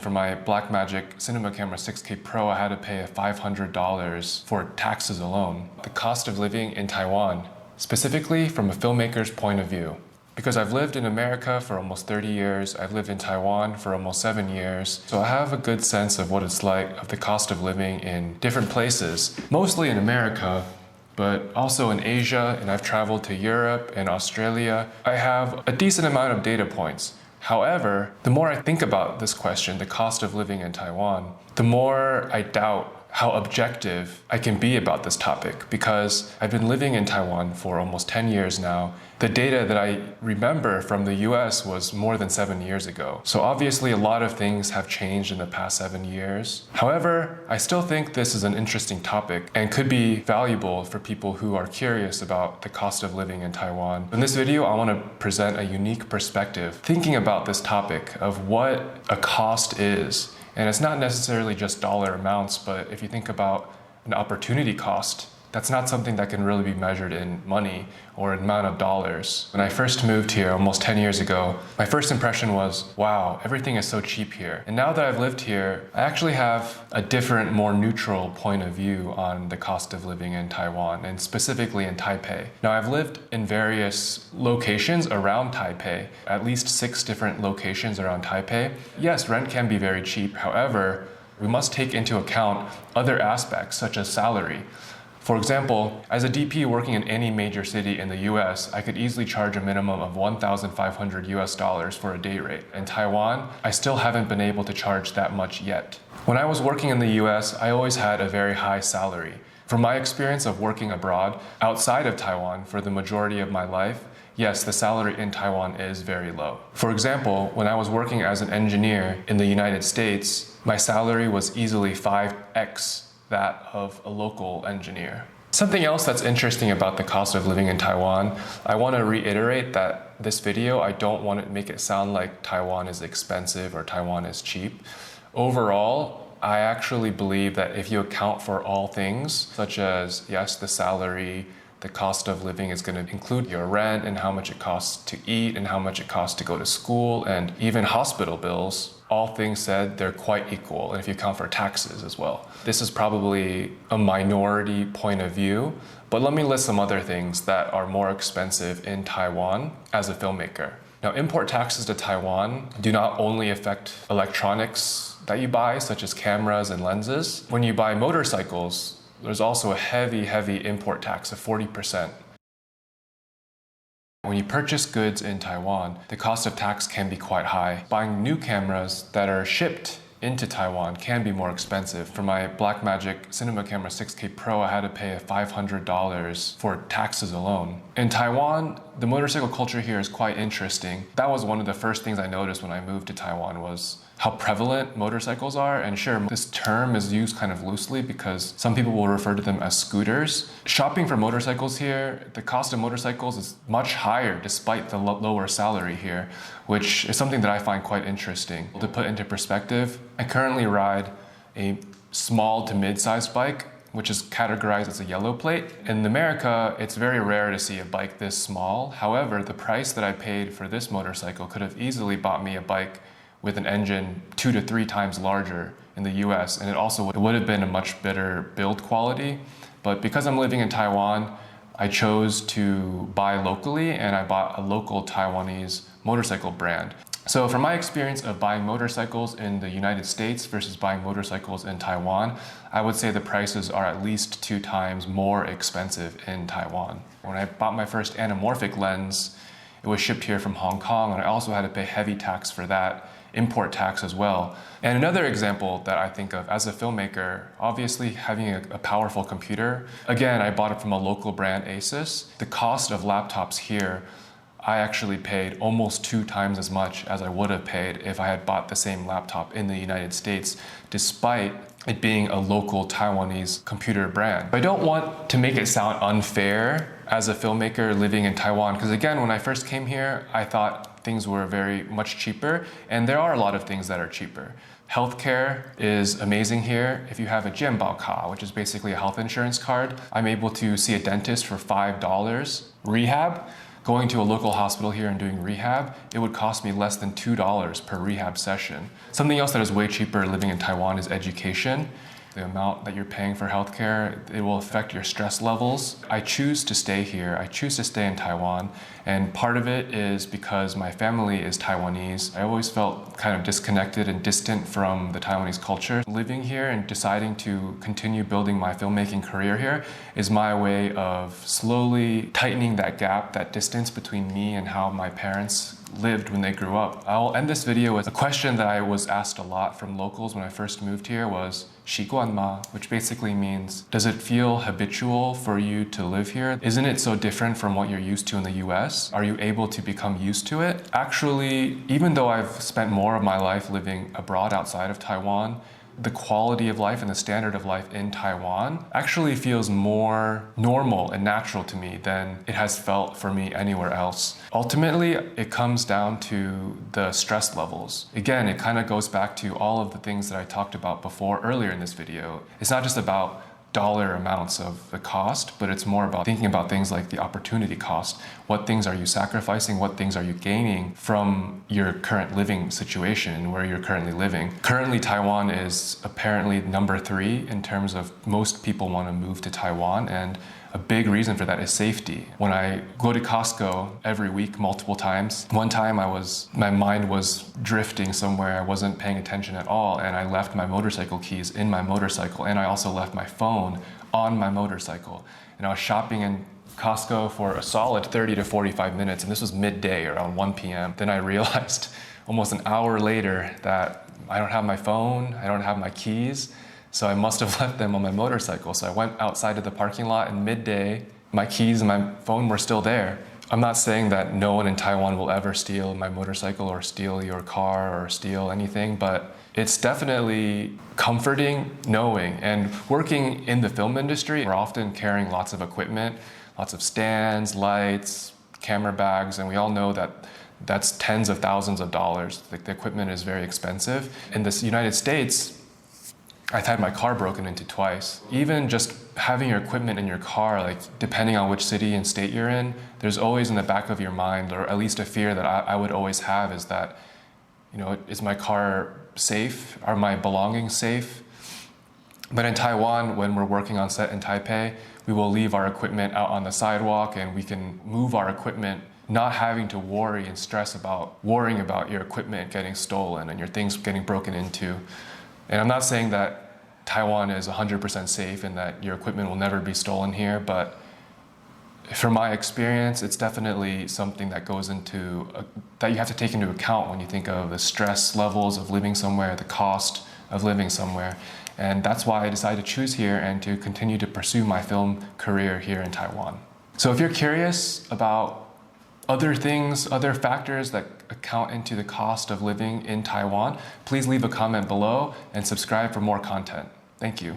For my Blackmagic Cinema Camera 6K Pro, I had to pay $500 for taxes alone. The cost of living in Taiwan, specifically from a filmmaker's point of view. Because I've lived in America for almost 30 years, I've lived in Taiwan for almost 7 years, so I have a good sense of what it's like of the cost of living in different places, mostly in America, but also in Asia, and I've traveled to Europe and Australia. I have a decent amount of data points. However, the more I think about this question, the cost of living in Taiwan, the more I doubt how objective I can be about this topic, because I've been living in Taiwan for almost 10 years now. The data that I remember from the US was more than 7 years ago. So obviously a lot of things have changed in the past 7 years. However, I still think this is an interesting topic and could be valuable for people who are curious about the cost of living in Taiwan. In this video, I want to present a unique perspective, thinking about this topic of what a cost is. And it's not necessarily just dollar amounts, but if you think about an opportunity cost, that's not something that can really be measured in money or an amount of dollars. When I first moved here almost 10 years ago, my first impression was, wow, everything is so cheap here. And now that I've lived here, I actually have a different, more neutral point of view on the cost of living in Taiwan, and specifically in Taipei. Now, I've lived in various locations around Taipei, at least 6 different locations around Taipei. Yes, rent can be very cheap. However, we must take into account other aspects such as salary. For example, as a DP working in any major city in the US, I could easily charge a minimum of $1,500 for a day rate. In Taiwan, I still haven't been able to charge that much yet. When I was working in the US, I always had a very high salary. From my experience of working abroad, outside of Taiwan for the majority of my life, yes, the salary in Taiwan is very low. For example, when I was working as an engineer in the United States, my salary was easily 5x that of a local engineer. Something else that's interesting about the cost of living in Taiwan, I want to reiterate that this video, I don't want to make it sound like Taiwan is expensive or Taiwan is cheap. Overall, I actually believe that if you account for all things, such as, yes, the salary, the cost of living is going to include your rent and how much it costs to eat and how much it costs to go to school and even hospital bills. All things said, they're quite equal, and if you account for taxes as well. This is probably a minority point of view, but let me list some other things that are more expensive in Taiwan as a filmmaker. Now, import taxes to Taiwan do not only affect electronics that you buy, such as cameras and lenses. When you buy motorcycles, there's also a heavy import tax of 40%. When you purchase goods in Taiwan, the cost of tax can be quite high. Buying new cameras that are shipped into Taiwan can be more expensive. For my Blackmagic Cinema Camera 6K Pro, I had to pay $500 for taxes alone. In Taiwan, the motorcycle culture here is quite interesting. That was one of the first things I noticed when I moved to Taiwan was how prevalent motorcycles are. And sure, this term is used kind of loosely because some people will refer to them as scooters. Shopping for motorcycles here, the cost of motorcycles is much higher despite the lower salary here, which is something that I find quite interesting. To put into perspective, I currently ride a small to mid-sized bike, which is categorized as a yellow plate. In America, it's very rare to see a bike this small. However, the price that I paid for this motorcycle could have easily bought me a bike with an engine 2 to 3 times larger in the US, and it would have been a much better build quality. But because I'm living in Taiwan, I chose to buy locally, and I bought a local Taiwanese motorcycle brand. So from my experience of buying motorcycles in the United States versus buying motorcycles in Taiwan, I would say the prices are at least 2 times more expensive in Taiwan. When I bought my first anamorphic lens, it was shipped here from Hong Kong, and I also had to pay heavy tax for that, import tax as well. And another example that I think of as a filmmaker, obviously having a powerful computer. Again, I bought it from a local brand, Asus. The cost of laptops here, I actually paid almost 2 times as much as I would have paid if I had bought the same laptop in the United States, despite it being a local Taiwanese computer brand. I don't want to make it sound unfair as a filmmaker living in Taiwan, because again, when I first came here, I thought things were very much cheaper, and there are a lot of things that are cheaper. Healthcare is amazing here. If you have a jianbao ka, which is basically a health insurance card, I'm able to see a dentist for $5. Rehab, going to a local hospital here and doing rehab, it would cost me less than $2 per rehab session. Something else that is way cheaper living in Taiwan is education. The amount that you're paying for healthcare, it will affect your stress levels. I choose to stay here. I choose to stay in Taiwan. And part of it is because my family is Taiwanese. I always felt kind of disconnected and distant from the Taiwanese culture. Living here and deciding to continue building my filmmaking career here is my way of slowly tightening that gap, that distance between me and how my parents lived when they grew up. I'll end this video with a question that I was asked a lot from locals when I first moved here was, 习惯吗? Which basically means, does it feel habitual for you to live here? Isn't it so different from what you're used to in the US? Are you able to become used to it? Actually, even though I've spent more of my life living abroad outside of Taiwan, the quality of life and the standard of life in Taiwan actually feels more normal and natural to me than it has felt for me anywhere else. Ultimately, it comes down to the stress levels. Again, it kind of goes back to all of the things that I talked about before earlier in this video. It's not just about dollar amounts of the cost, but it's more about thinking about things like the opportunity cost. What things are you sacrificing? What things are you gaining from your current living situation and where you're currently living? Currently, Taiwan is apparently number 3 in terms of most people want to move to Taiwan, and a big reason for that is safety. When I go to Costco every week, multiple times, one time my mind was drifting somewhere, I wasn't paying attention at all, and I left my motorcycle keys in my motorcycle, and I also left my phone on my motorcycle. And I was shopping in Costco for a solid 30 to 45 minutes, and this was midday, around 1 p.m. Then I realized almost an hour later that I don't have my phone, I don't have my keys, so I must have left them on my motorcycle. So I went outside to the parking lot in midday. My keys and my phone were still there. I'm not saying that no one in Taiwan will ever steal my motorcycle or steal your car or steal anything, but it's definitely comforting knowing. And working in the film industry, we're often carrying lots of equipment, lots of stands, lights, camera bags, and we all know that that's tens of thousands of dollars. The equipment is very expensive. In the United States, I've had my car broken into twice. Even just having your equipment in your car, like depending on which city and state you're in, there's always in the back of your mind, or at least a fear that I would always have is that, is my car safe? Are my belongings safe? But in Taiwan, when we're working on set in Taipei, we will leave our equipment out on the sidewalk and we can move our equipment not having to worry and stress about worrying about your equipment getting stolen and your things getting broken into. And I'm not saying that Taiwan is 100% safe and that your equipment will never be stolen here, but from my experience, it's definitely something that goes into, that you have to take into account when you think of the stress levels of living somewhere, the cost of living somewhere. And that's why I decided to choose here and to continue to pursue my film career here in Taiwan. So if you're curious about other things, other factors that account into the cost of living in Taiwan, please leave a comment below and subscribe for more content. Thank you.